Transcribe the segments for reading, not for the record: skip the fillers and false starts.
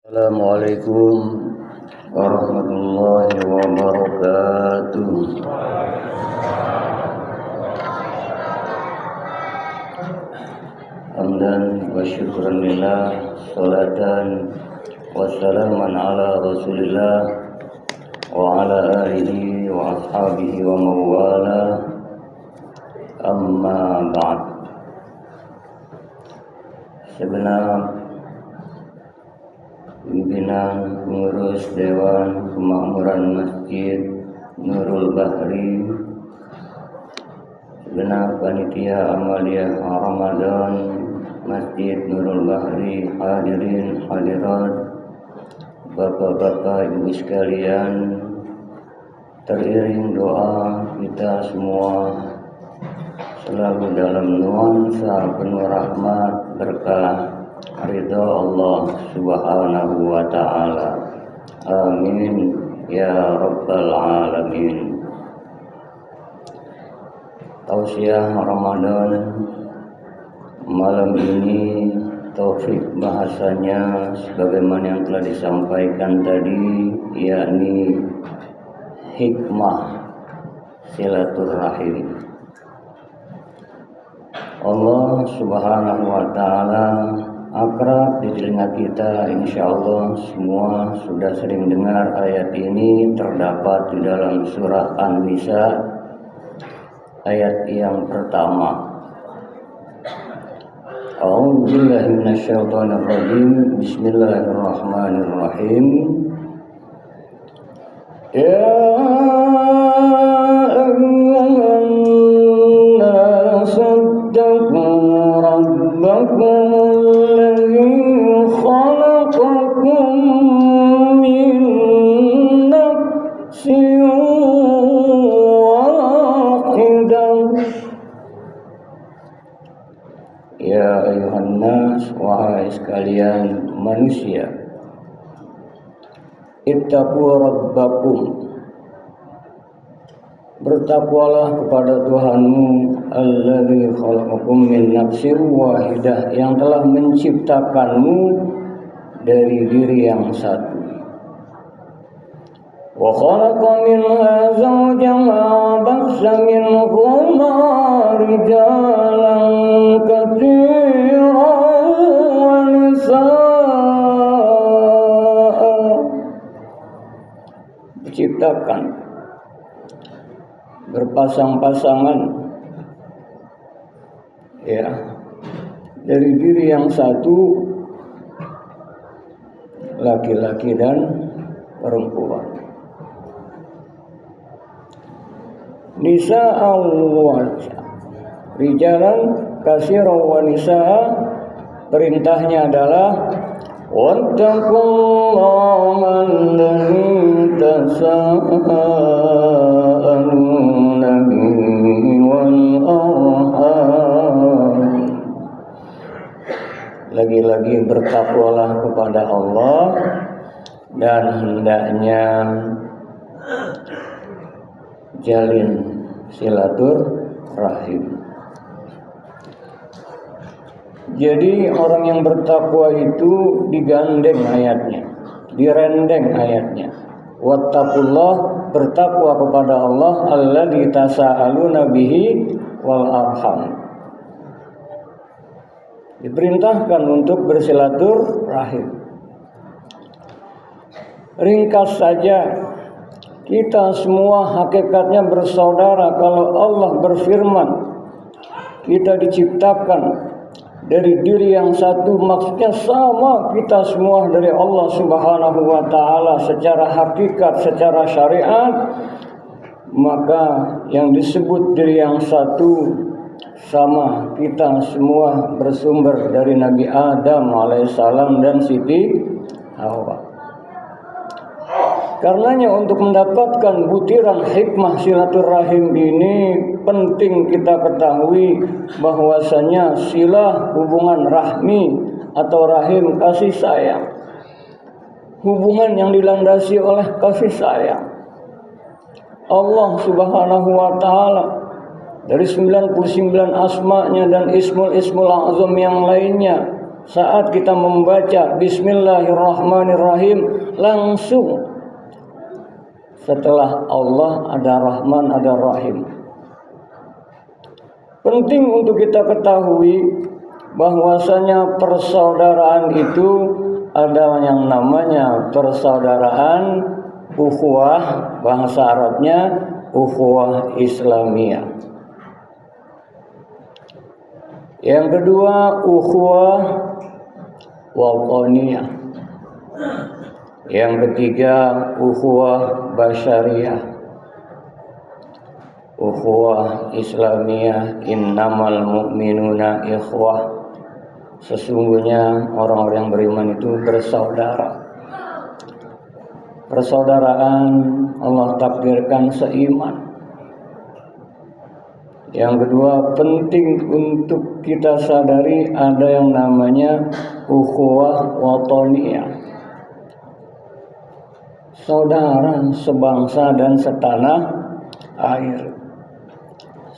Assalamualaikum warahmatullahi wabarakatuh. Hamdan wa syukran lillah, salatan wa salaman ala rasulillah wa ala alihi wa ashabihi wa mawala, amma ba'd. Segenap pimpinan pengurus Dewan Kemakmuran Masjid Nurul Bahri, segenap panitia amaliyah Ramadan Masjid Nurul Bahri, hadirin hadirat, bapak-bapak ibu sekalian, teriring doa kita semua selalu dalam nuansa penuh rahmat berkah ridha Allah Subhanahu wa ta'ala. Amin ya rabbal alamin. Tausiah Ramadan malam ini, taufik bahasanya sebagaimana yang telah disampaikan tadi, yakni hikmah silaturahim. Allah Subhanahu wa ta'ala akrab di telinga kita, insyaallah semua sudah sering dengar ayat ini, terdapat di dalam surah An-Nisa ayat yang pertama. A'udzubillahi minasyaitonir rajim. Bismillahirrahmanirrahim. Ya ayyuhan nas ittaqu rabbakum Ya ayuhan nas, wahai sekalian manusia, ittaqu rabbakum, bertakwalah kepada Tuhanmu, alladzi khalaqakum min nafsin wahidah, yang telah menciptakanmu dari diri yang satu. Wa khalaqa minha zawjaha wa bassa minhuma rijalan katsiran wa nisaa'a. Diciptakan berpasang-pasangan, ya, dari diri yang satu, laki-laki dan perempuan. Nisa'an wa rijalan katsiran wa nisaa'a, perintahnya adalah wattaqullaha alladzi tasaaluna bihi wal arham. Lagi-lagi bertakwalah kepada Allah dan hendaknya jalin silaturahim. Jadi orang yang bertakwa itu digandeng ayatnya, direndeng ayatnya. Wattaqullah, bertakwa kepada Allah, alladzi tasaaluna bihi wal arham. Diperintahkan untuk bersilaturahim. Ringkas saja, kita semua hakikatnya bersaudara. Kalau Allah berfirman kita diciptakan dari diri yang satu, maksudnya sama kita semua dari Allah Subhanahu wa ta'ala secara hakikat, secara syariat. Maka yang disebut diri yang satu sama kita semua bersumber dari Nabi Adam alaihissalam dan Siti Hawa. Karenanya untuk mendapatkan butiran hikmah silaturahim ini penting kita ketahui bahwasanya silah hubungan rahmi atau rahim kasih sayang, hubungan yang dilandasi oleh kasih sayang. Allah Subhanahu wa ta'ala dari 99 asma-Nya dan ismul azam yang lainnya saat kita membaca Bismillahirrahmanirrahim, langsung setelah Allah ada Rahman, ada Rahim. Penting untuk kita ketahui bahwasanya persaudaraan itu ada yang namanya persaudaraan ukhuwah, bahasa Arabnya ukhuwah Islamiyah. Yang kedua ukhuwah wataniyah. Yang ketiga ukhuwah basyariyah. Ukhuwah Islamiyah, innamal mu'minuna ikhwah. Sesungguhnya orang-orang yang beriman itu bersaudara. Persaudaraan Allah takdirkan seiman. Yang kedua, penting untuk kita sadari ada yang namanya ukhuwah wataniyah. Saudara sebangsa dan setanah air.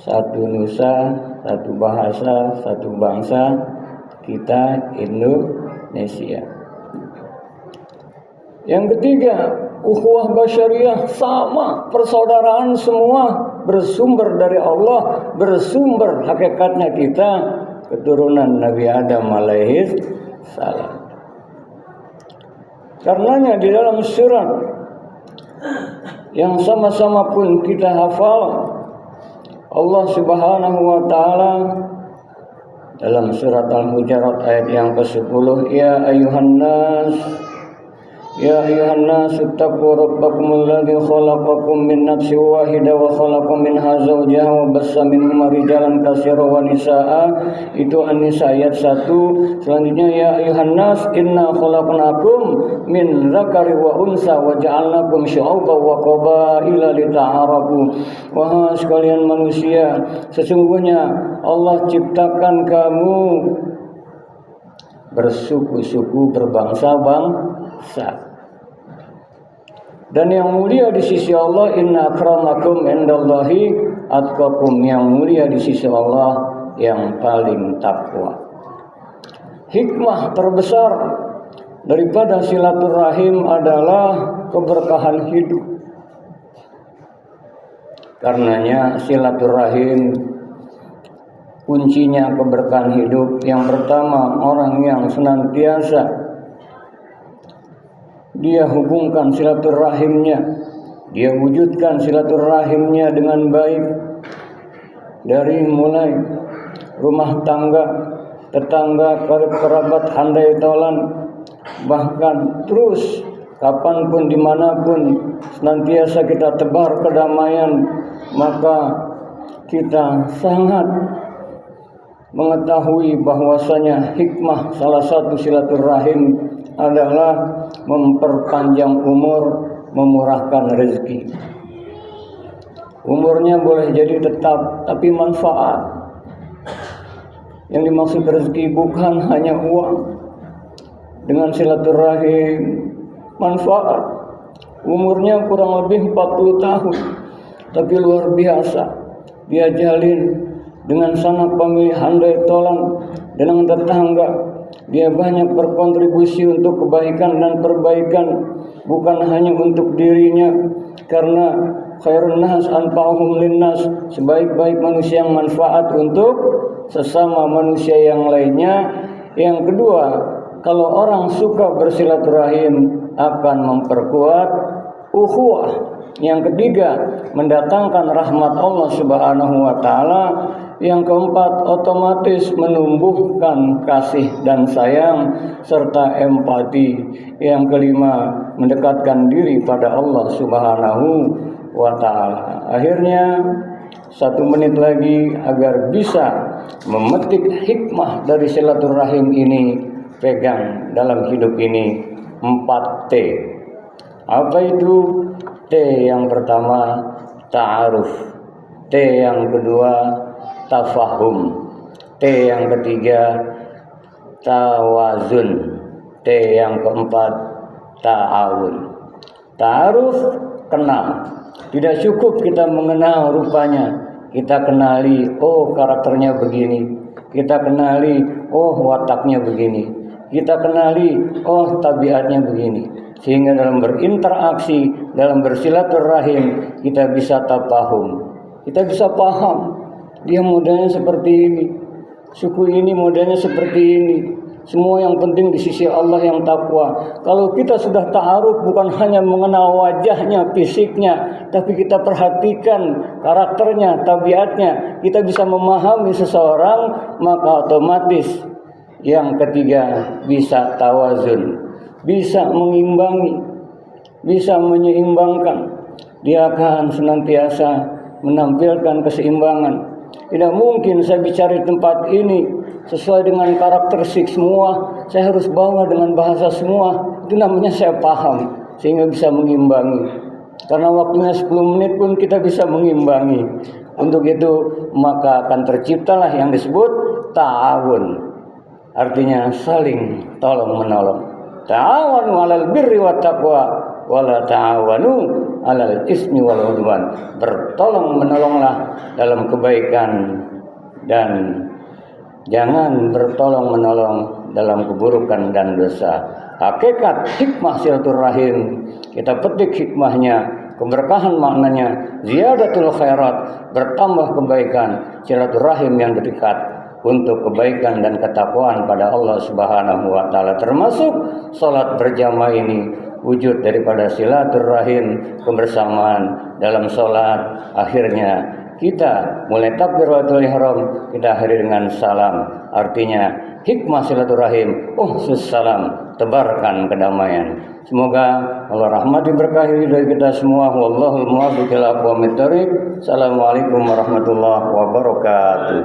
Satu nusa, satu bahasa, satu bangsa, kita Indonesia. Yang ketiga, ukhuwah basyariyah, sama, persaudaraan semua bersumber dari Allah, bersumber hakikatnya kita keturunan Nabi Adam alaihi salam. Karenanya di dalam surat yang sama-sama pun kita hafal, Allah Subhanahu wa taala dalam surat Al-Hujurat ayat yang ke-10, ya ayuhan nas ittaqu rabbakum alladzi khalaqakum min nafsin wahidah wa khalaqa minha zawjaha wa bassa minhuma rijalan katsiran wa nisaa. Itu An-Nisa ayat 1. Selanjutnya ya ayuhan nas inna khalaqnakum min dzakari wa unsa wa ja'alnakum syu'uban wa qabaila lita'arafu. Wahai sekalian manusia, sesungguhnya Allah ciptakan kamu bersuku-suku, berbangsa-bangsa. Dan yang mulia di sisi Allah, inna akramakum indallahi atqakum, yang mulia di sisi Allah yang paling takwa. Hikmah terbesar daripada silaturahim adalah keberkahan hidup. Karenanya silaturahim kuncinya keberkahan hidup. Yang pertama, orang yang senantiasa dia hubungkan silaturahimnya, dia wujudkan silaturahimnya dengan baik, dari mulai rumah tangga, tetangga, kerabat, handai tolan, bahkan terus kapanpun dimanapun senantiasa kita tebar kedamaian, maka kita sangat mengetahui bahwasanya hikmah salah satu silaturahim adalah memperpanjang umur, memurahkan rezeki. Umurnya boleh jadi tetap, tapi manfaat. Yang dimaksud rezeki bukan hanya uang. Dengan silaturahim, manfaat. Umurnya kurang lebih 40 tahun, tapi luar biasa. Dia jalin dengan sanak famili, handai tolan, dengan tetangga. Dia banyak berkontribusi untuk kebaikan dan perbaikan, bukan hanya untuk dirinya, karena khairun nas anfa'uhum linnas, sebaik-baik manusia yang manfaat untuk sesama manusia yang lainnya. Yang kedua, kalau orang suka bersilaturahim akan memperkuat ukhuwah. Yang ketiga, mendatangkan rahmat Allah Subhanahu wa taala. Yang keempat, otomatis menumbuhkan kasih dan sayang serta empati. Yang kelima, mendekatkan diri pada Allah Subhanahu wa taala. Akhirnya 1 menit lagi agar bisa memetik hikmah dari silaturahim ini, pegang dalam hidup ini 4T. Apa itu? T yang pertama ta'aruf, T yang kedua tafahum, T yang ketiga tawazun, T yang keempat ta'awun. Ta'aruf, kenal. Tidak cukup kita mengenal rupanya, kita kenali, oh karakternya begini, kita kenali, oh wataknya begini. kita kenali, oh tabiatnya begini. Sehingga dalam berinteraksi, dalam bersilaturahim, kita bisa tafahum. Kita bisa paham, dia modelnya seperti ini, suku ini modelnya seperti ini. Semua yang penting di sisi Allah yang takwa. Kalau kita sudah ta'aruf, bukan hanya mengenal wajahnya, fisiknya, tapi kita perhatikan karakternya, tabiatnya, kita bisa memahami seseorang, maka otomatis yang ketiga bisa tawazun, bisa mengimbangi, bisa menyeimbangkan. Dia akan senantiasa menampilkan keseimbangan. Tidak mungkin saya bicara di tempat ini sesuai dengan karakteristik semua, saya harus bawa dengan bahasa semua. Itu namanya saya paham, sehingga bisa mengimbangi. Karena waktunya 10 menit pun kita bisa mengimbangi. Untuk itu maka akan terciptalah yang disebut ta'awun. Artinya saling tolong menolong. Ta'awanu 'alal birri wat taqwa wala ta'awanu 'alal ismi wal 'udwan. Bertolong menolonglah dalam kebaikan dan jangan bertolong menolong dalam keburukan dan dosa. Hakikat hikmah silaturahim, kita petik hikmahnya, keberkahan maknanya, ziyadatul khairat, bertambah kebaikan, silaturahim yang dekat untuk kebaikan dan ketakwaan pada Allah Subhanahu wa taala. Termasuk salat berjamaah ini wujud daripada silaturahim, kebersamaan dalam salat. Akhirnya kita mulai takbiratul ihram, kita akhiri dengan salam. Artinya hikmah silaturahim, salam, tebarkan kedamaian. Semoga Allah rahmati berkahi dari kita semua. Wallahul muwaffiq ila aqwamit thoriq. Assalamualaikum warahmatullahi wabarakatuh.